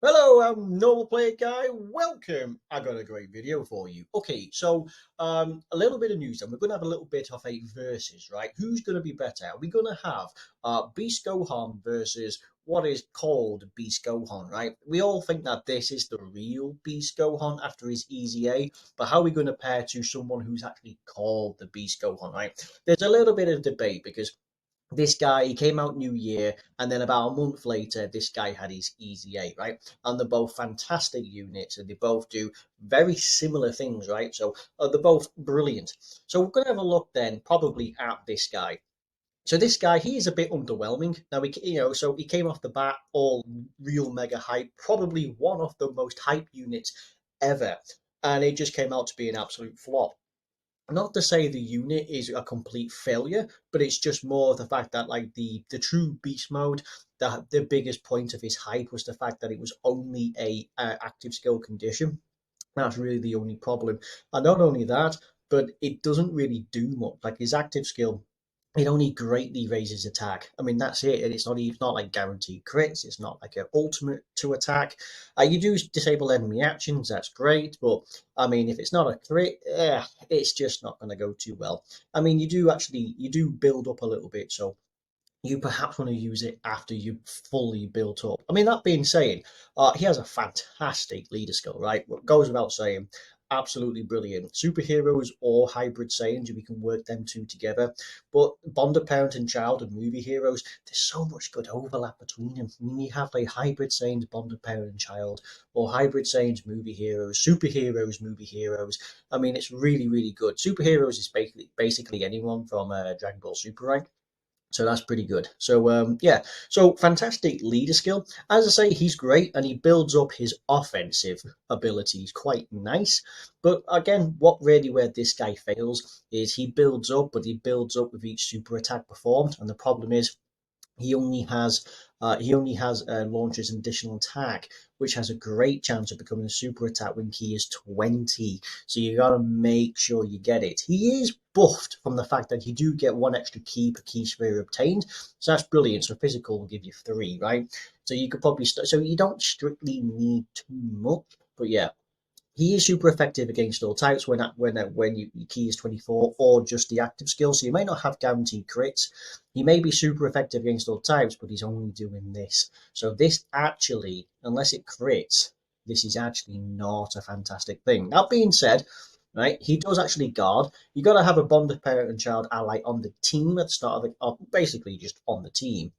Hello, I'm Normal Player Guy. Welcome. I got a great video for you. Okay, so a little bit of news, and we're going to have a little bit of a versus, right? Who's going to be better? Are we going to have Beast Gohan versus what is called Beast Gohan, right? We all think that this is the real Beast Gohan after his Easy A, but how are we going to pair to someone who's actually called the Beast Gohan, right? There's a little bit of debate because this guy, he came out New Year, and then about a month later, this guy had his Easy 8, right? And they're both fantastic units, and they both do very similar things, right? So they're both brilliant. So we're going to have a look then, probably at this guy. So this guy, he is a bit underwhelming. Now, so he came off the bat all real mega hype, probably one of the most hype units ever, and it just came out to be an absolute flop. Not to say the unit is a complete failure, but it's just more the fact that like the true beast mode, the biggest point of his hype was the fact that it was only a active skill condition. That's really the only problem. And not only that, but it doesn't really do much. Like his active skill, it only greatly raises attack. I mean, that's it. And it's not like guaranteed crits. It's not like an ultimate to attack. You do disable enemy actions. That's great. But I mean, if it's not a crit, it's just not going to go too well. I mean, you do build up a little bit. So you perhaps want to use it after you fully built up. I mean, that being said, he has a fantastic leader skill, right? What goes without saying, absolutely brilliant. Superheroes or hybrid Saiyans, we can work them two together. But bond of parent and child and movie heroes, there's so much good overlap between them. I mean, you have like hybrid Saiyans, bond of parent and child, or hybrid Saiyans, movie heroes, superheroes, movie heroes. I mean, it's really, really good. Superheroes is basically anyone from Dragon Ball Super, right? So that's pretty good. So yeah, so fantastic leader skill. As I say, he's great and he builds up his offensive abilities quite nice. But again, what really where this guy fails is he builds up, but he builds up with each super attack performed. And the problem is he only has launches an additional attack, which has a great chance of becoming a super attack when key is 20. So you got to make sure you get it. He is buffed from the fact that you do get one extra key per key sphere obtained, so that's brilliant. So physical will give you 3, right? So you could probably so you don't strictly need too much, but yeah, he is super effective against all types when your key is 24 or just the active skill. So you may not have guaranteed crits. He may be super effective against all types, but he's only doing this. So this actually, unless it crits, this is actually not a fantastic thing. That being said, right, he does actually guard. You got to have a bonded parent and child ally on the team at the start of basically just on the team.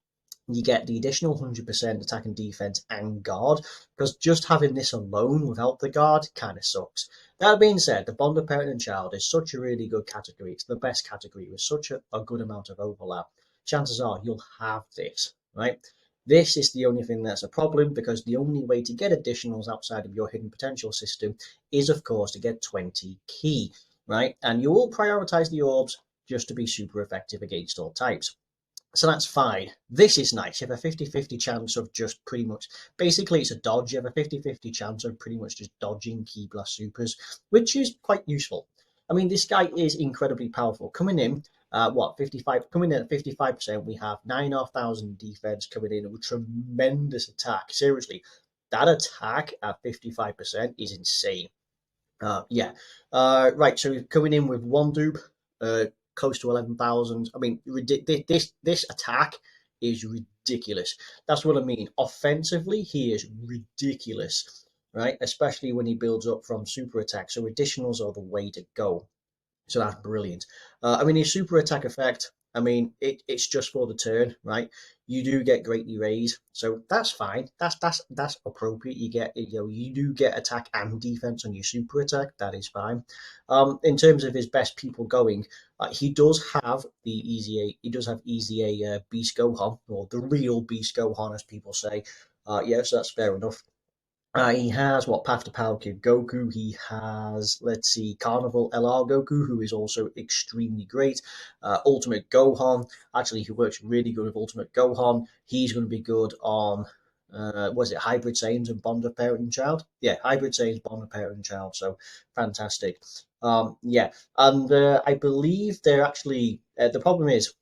You get the additional 100% attack and defense and guard, because just having this alone without the guard kind of sucks. That being said, the bond of parent and child is such a really good category. It's the best category with such a good amount of overlap. Chances are you'll have this, right? This is the only thing that's a problem, because the only way to get additionals outside of your hidden potential system is, of course, to get 20 key, right? And you will prioritize the orbs just to be super effective against all types. So that's fine. This is nice. You have a 50-50 chance of just pretty much, basically it's a dodge. You have a 50-50 chance of pretty much just dodging Key Blast Supers, which is quite useful. I mean, this guy is incredibly powerful. Coming in, 55, coming in at 55%, we have 9,500 defense coming in with tremendous attack. Seriously, that attack at 55% is insane. Yeah. Right. So coming in with one dupe, close to 11,000. I mean, this attack is ridiculous. That's what I mean. Offensively, he is ridiculous, right? Especially when he builds up from super attack. So additionals are the way to go. So that's brilliant. I mean, his super attack effect, I mean, it's just for the turn, right? You do get greatly raised, so that's fine. That's appropriate. You do get attack and defense on your super attack. That is fine. In terms of his best people going, he does have the easy A. He does have easy A Beast Gohan, or the real Beast Gohan, as people say. Yes, that's fair enough. He has what Path to Power Kid Goku. He has, let's see, Carnival LR Goku, who is also extremely great. Ultimate Gohan, actually, he works really good with Ultimate Gohan. He's going to be good on, was it Hybrid Saiyans and Bond of Parent and Child? Yeah, Hybrid Saiyans, Bond of Parent and Child. So fantastic. Yeah, and I believe they're actually, the problem is,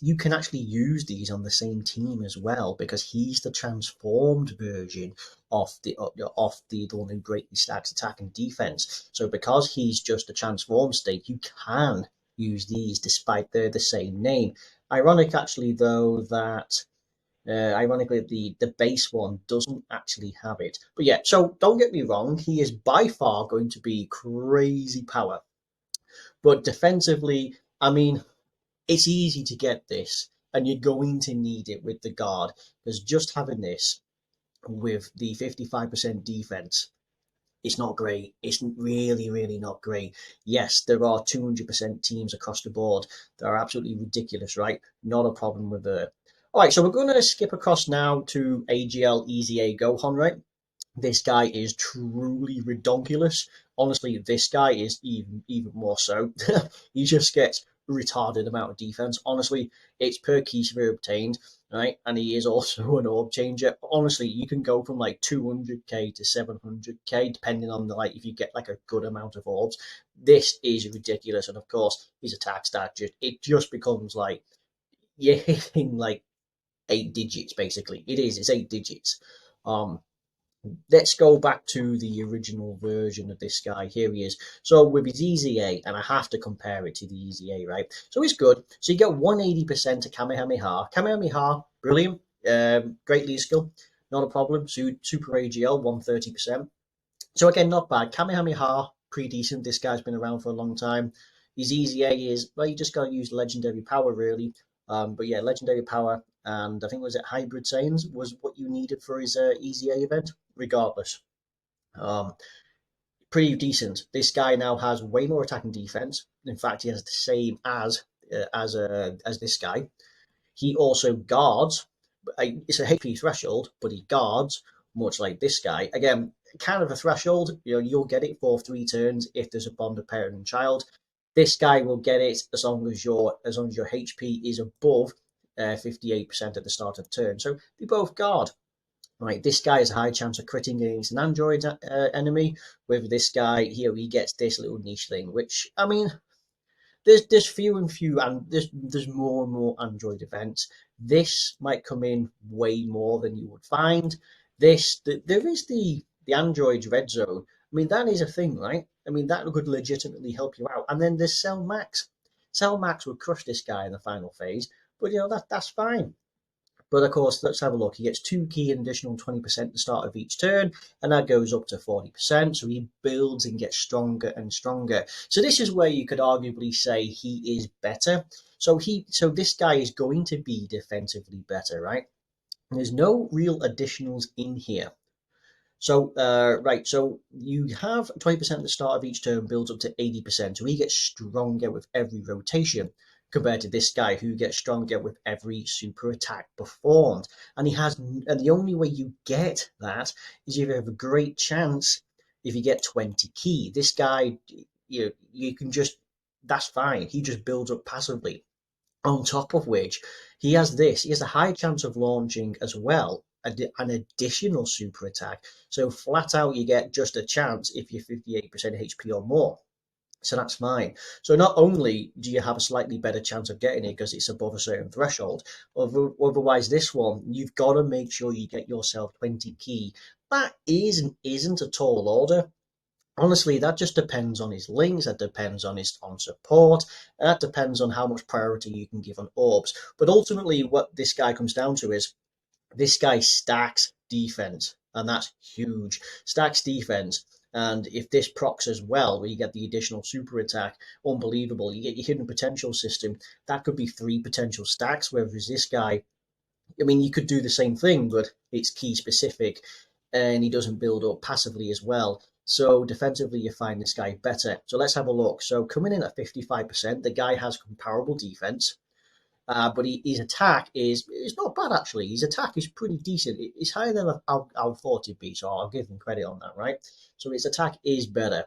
you can actually use these on the same team as well because he's the transformed version of the one who greatly stacks attack and defense. So because he's just a transformed state, you can use these despite they're the same name. Ironic, actually, though, that ironically, the base one doesn't actually have it. But yeah, so don't get me wrong, he is by far going to be crazy power. But defensively, I mean, it's easy to get this, and you're going to need it with the guard, because just having this with the 55% defense, it's not great. It's really, really not great. Yes, there are 200% teams across the board that are absolutely ridiculous, right? Not a problem with the. All right, so we're going to skip across now to AGL Easy A Gohan, right? This guy is truly redonkulous. Honestly, this guy is even more so. He just gets retarded amount of defense. Honestly, it's per key sphere obtained, right? And he is also an orb changer. Honestly, you can go from like 200k to 700k depending on the like if you get like a good amount of orbs. This is ridiculous, and of course, his attack stat just becomes like you're hitting like 8 digits basically. It's 8 digits. Um, let's go back to the original version of this guy. Here he is. So with his Easy A, and I have to compare it to the Easy A, right? So he's good. So you get 180% to Kamehameha. Kamehameha, brilliant. Great lead skill, not a problem. So Super AGL, 130%. So again, not bad. Kamehameha, pretty decent. This guy's been around for a long time. His Easy A is, well, you just got to use Legendary Power, really. But yeah, Legendary Power, and I think was it Hybrid Saiyans was what you needed for his Easy A event. Regardless, um, pretty decent. This guy now has way more attack and defense. In fact, he has the same as this guy. He also guards. It's a HP threshold, but he guards much like this guy. Again, kind of a threshold. You'll get it for 3 turns if there's a bond of parent and child. This guy will get it as long as your HP is above 58% at the start of the turn. So they both guard. Right, this guy has a high chance of critting against an android enemy. With this guy here, he gets this little niche thing, which I mean, there's few and few, and there's more and more android events. This might come in way more than you would find. There is the android red zone. I mean, that is a thing, right? I mean, that could legitimately help you out. And then there's Cell Max. Cell Max would crush this guy in the final phase, but that's fine. But of course, let's have a look. He gets 2 key and additional 20% at the start of each turn, and that goes up to 40%. So he builds and gets stronger and stronger. So this is where you could arguably say he is better. So this guy is going to be defensively better, right? And there's no real additionals in here. So, right, so you have 20% at the start of each turn builds up to 80%. So he gets stronger with every rotation compared to this guy who gets stronger with every super attack performed. And the only way you get that is if you have a great chance if you get 20 key. This guy, you can just, that's fine. He just builds up passively. On top of which, he has a high chance of launching as well, an additional super attack. So flat out, you get just a chance if you're 58% HP or more. So that's fine. So not only do you have a slightly better chance of getting it because it's above a certain threshold, otherwise this one, you've got to make sure you get yourself 20 key. That isn't a tall order. Honestly, that just depends on his links, that depends on his on support, and that depends on how much priority you can give on orbs. But ultimately, what this guy comes down to is this guy stacks defense, and that's huge. Stacks defense. And if this procs as well, where you get the additional super attack, unbelievable. You get your hidden potential system, that could be 3 potential stacks, whereas this guy, I mean, you could do the same thing, but it's key specific, and he doesn't build up passively as well. So defensively, you find this guy better. So let's have a look. So coming in at 55%, the guy has comparable defense, but his attack is not bad actually. His attack is pretty decent. It's higher than I thought it'd be, so I'll give him credit on that, right? So his attack is better.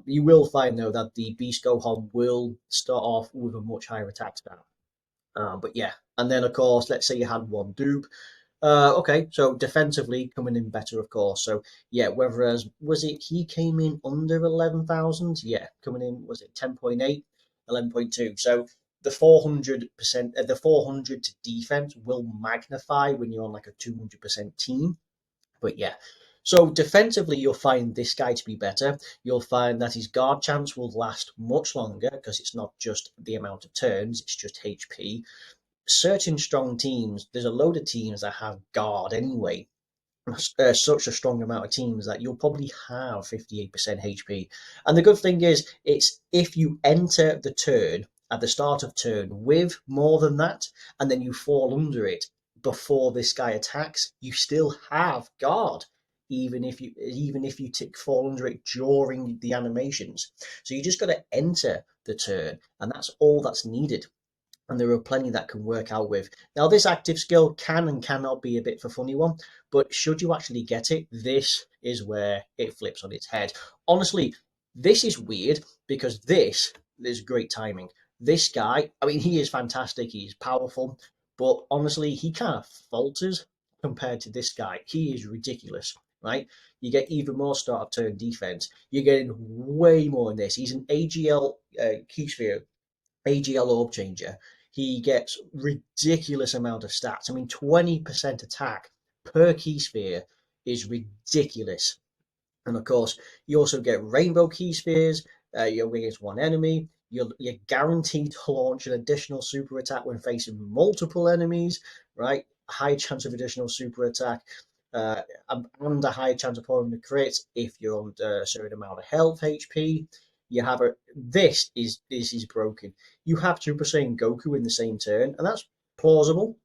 You will find though that the Beast Gohan will start off with a much higher attack stat. But yeah, and then of course, let's say you had one dupe. Okay, so defensively coming in better, of course. So yeah, whereas was it he came in under 11,000? Yeah, coming in was it 10.8, 11.2. So the 400%, the 400 to defense will magnify when you're on like a 200% team. But yeah, so defensively, you'll find this guy to be better. You'll find that his guard chance will last much longer because it's not just the amount of turns, it's just HP. Certain strong teams, there's a load of teams that have guard anyway. Such a strong amount of teams that you'll probably have 58% HP. And the good thing is, it's if you enter the turn at the start of turn with more than that, and then you fall under it before this guy attacks, you still have guard. Even if you fall under it during the animations. So you just got to enter the turn, and that's all that's needed, and there are plenty that can work out with. Now, this active skill can and cannot be a bit of a funny one, but should you actually get it, this is where it flips on its head. Honestly, this is weird because this is great timing. This guy, I mean, he is fantastic, he's powerful, but honestly, he kind of falters compared to this guy. He is ridiculous, right? You get even more start of turn defense. You're getting way more in this. He's an AGL key sphere, AGL orb changer. He gets ridiculous amount of stats. I mean, 20% attack per key sphere is ridiculous. And of course, you also get rainbow key spheres. You're against one enemy. You're guaranteed to launch an additional super attack when facing multiple enemies, right? High chance of additional super attack. And a high chance of pulling the crit if you're under a certain amount of health HP. You have a this is broken. You have Super Saiyan Goku in the same turn, and that's plausible.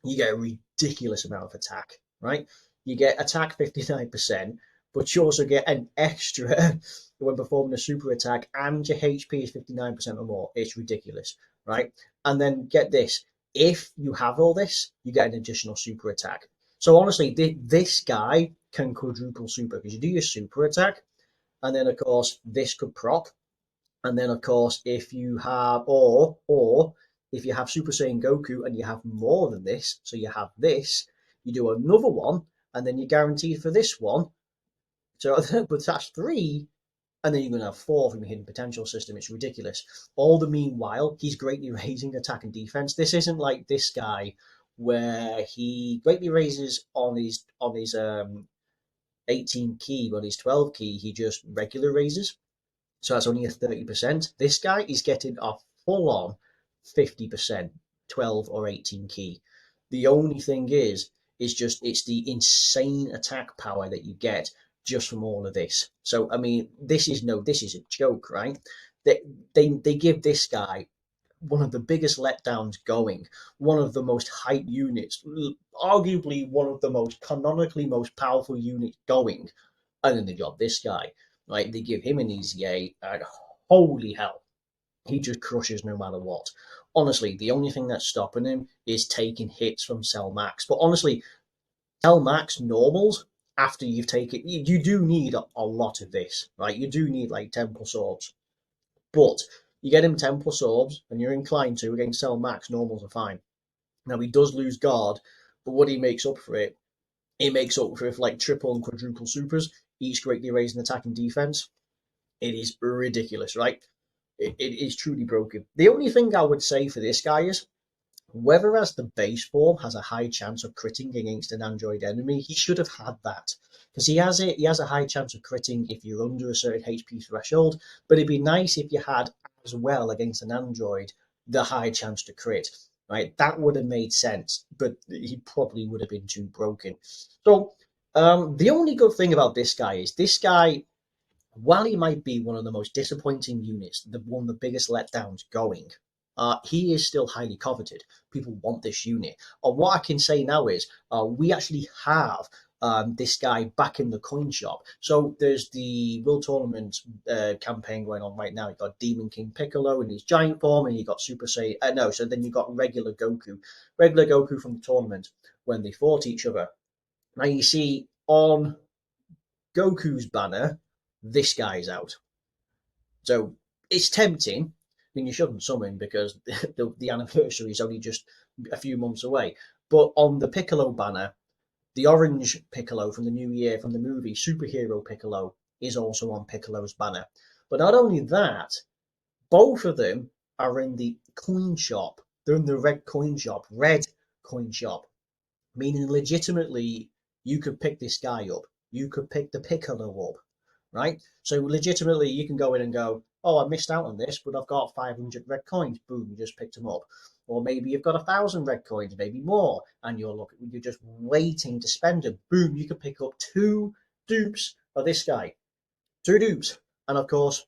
You get a ridiculous amount of attack, right? You get attack 59%, but you also get an extra when performing a super attack, and your HP is 59% or more. It's ridiculous, right? And then get this: if you have all this, you get an additional super attack. So honestly, this guy can quadruple super because you do your super attack, and then of course this could proc, and then of course if you have or if you have Super Saiyan Goku and you have more than this, so you have this, you do another one, and then you're guaranteed for this one. So but that's three, and then you're going to have four from your hidden potential system. It's ridiculous. All the meanwhile, he's greatly raising attack and defense. This isn't like this guy where he greatly raises on his 18 key, but his 12 key he just regular raises. So that's only a 30%. This guy is getting a full on 50%, 12 or 18 key. The only thing is just it's the insane attack power that you get just from all of this. So I mean, this is a joke, right? They give this guy one of the biggest letdowns going, one of the most hype units, arguably one of the most canonically most powerful units going, and then they got this guy. Like they give him an easy A, and holy hell, he just crushes no matter what. Honestly, the only thing that's stopping him is taking hits from Cell Max. But honestly, Cell Max normals after you've taken, you do need a lot of this, right? You do need like 10 plus orbs, but you get him 10 plus orbs, and you're inclined to against Cell Max normals are fine. Now he does lose guard, but what he makes up for it, he makes up for it like triple and quadruple supers, each greatly raising attack and defense. It is ridiculous, right? It is truly broken. The only thing I would say for this guy is whereas the base form has a high chance of critting against an android enemy, he should have had that. Because he has it, he has a high chance of critting if you're under a certain HP threshold, but it'd be nice if you had as well against an android the high chance to crit. Right? That would have made sense, but he probably would have been too broken. So the only good thing about this guy is this guy, while he might be one of the most disappointing units, one of the biggest letdowns going, he is still highly coveted. People want this unit. What I can say now is we actually have this guy back in the coin shop. So there's the World Tournament campaign going on right now. You've got Demon King Piccolo in his giant form, and you've got Super Saiyan. No, so then you've got regular Goku from the tournament when they fought each other. Now you see on Goku's banner, this guy's out. So it's tempting. I mean, you shouldn't summon because the anniversary is only just a few months away. But on the Piccolo banner, the orange Piccolo from the new year from the movie Superhero Piccolo is also on Piccolo's banner. But not only that, both of them are in the coin shop. They're in the red coin shop, meaning legitimately you could pick this guy up. You could pick the Piccolo up, right? So legitimately you can go in and go, oh, I missed out on this, but I've got 500 red coins. Boom, you just picked them up. Or maybe you've got 1,000 red coins, maybe more, and you're just waiting to spend them. Boom, you could pick up two dupes of this guy, two dupes, and of course,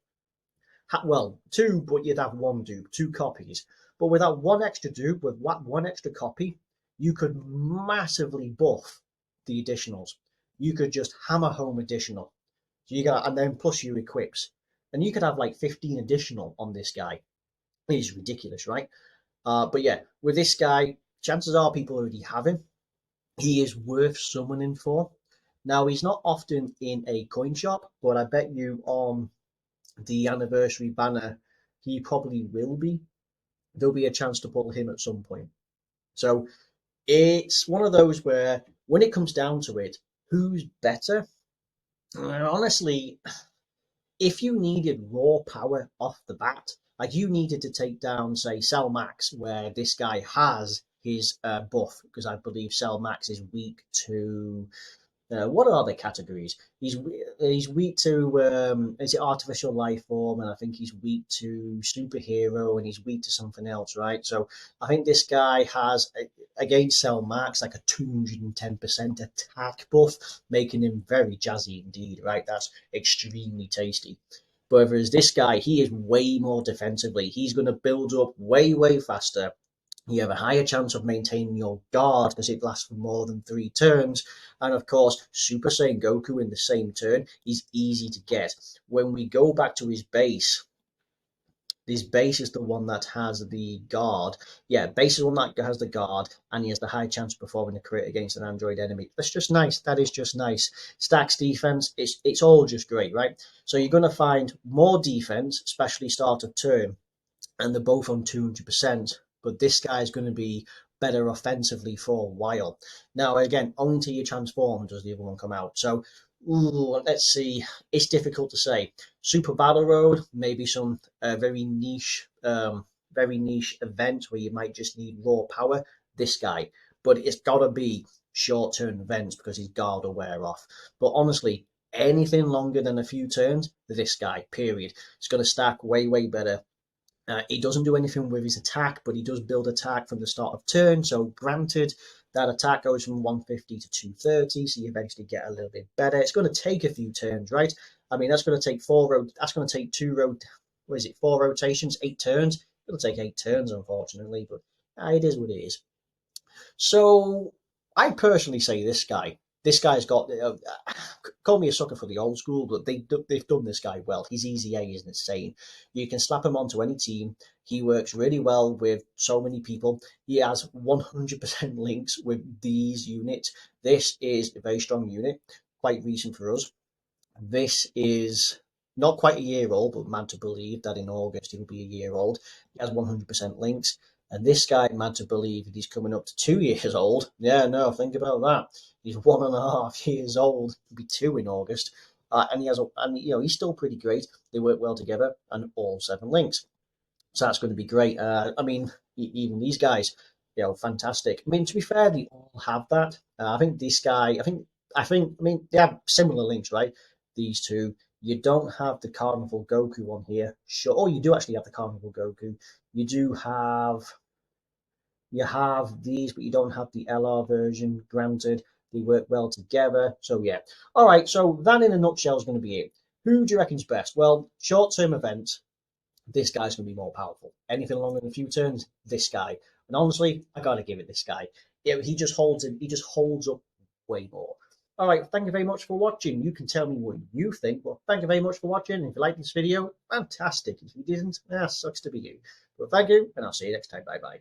well, two, but you'd have one dupe, two copies. But with that one extra dupe, with one extra copy, you could massively buff the additionals. You could just hammer home additional. So you got, and then plus your equips, and you could have like 15 additional on this guy. It is ridiculous, right? But yeah, with this guy, chances are people already have him. He is worth summoning for. Now he's not often in a coin shop, but I bet you on the anniversary banner he probably will be. There'll be a chance to pull him at some point. So it's one of those where when it comes down to it, who's better? Honestly, if you needed raw power off the bat, like you needed to take down, say, Cell Max, where this guy has his buff, because I believe Cell Max is weak to what are the categories? He's weak to is it artificial life form, and I think he's weak to superhero, and he's weak to something else, right? So I think this guy has against Cell Max like a 210% attack buff, making him very jazzy indeed, right? That's extremely tasty. But whereas this guy, he is way more defensively. He's going to build up way faster. You have a higher chance of maintaining your guard because it lasts for more than 3 turns. And of course, Super Saiyan Goku in the same turn is easy to get. When we go back to his base, this base is the one that has the guard. Yeah, base is the one that has the guard, and he has the high chance of performing a crit against an android enemy. That's just nice. That is just nice. Stacks defense, it's all just great, right? So you're going to find more defense, especially start of turn, and they're both on 200%. But this guy is going to be better offensively for a while. Now, again, only until you transform does the other one come out. So, let's see. It's difficult to say. Super Battle Road, maybe some very niche event where you might just need raw power. This guy, but it's got to be short-term events because his guard will wear off. But honestly, anything longer than a few turns, this guy, period. It's going to stack way better. He doesn't do anything with his attack, but he does build attack from the start of turn. So granted, that attack goes from 150 to 230, so you eventually get a little bit better. It's going to take a few turns, right? I mean, that's going to take that's going to take what is it, 4 rotations, 8 turns. It'll take 8 turns, unfortunately, but it is what it is. So I personally say this guy. This guy's got. Call me a sucker for the old school, but they've done this guy well. His easy A is insane. You can slap him onto any team. He works really well with so many people. He has 100% links with these units. This is a very strong unit, quite recent for us. This is not quite a year old, but mad to believe that in August he will be a year old. He has 100% links. And this guy, mad to believe that he's coming up to 2 years old. Yeah, no, think about that. He's 1.5 years old. He'll be 2 in August. And he's still pretty great. They work well together, and all 7 links. So that's going to be great. I mean, even these guys, fantastic. I mean, to be fair, they all have that. I think this guy, I mean, they have similar links, right? These two. You don't have the Carnival Goku on here. Sure. Oh, you do actually have the Carnival Goku. You have these, but you don't have the LR version. Granted, they work well together. So yeah. All right. So that in a nutshell is going to be it. Who do you reckon's best? Well, short-term events, this guy's going to be more powerful. Anything longer than a few turns, this guy. And honestly, I got to give it this guy. Yeah, he just holds it. He just holds up way more. All right, thank you very much for watching. You can tell me what you think. Well, thank you very much for watching. If you liked this video, fantastic. If you didn't, sucks to be you. But thank you, and I'll see you next time. Bye-bye.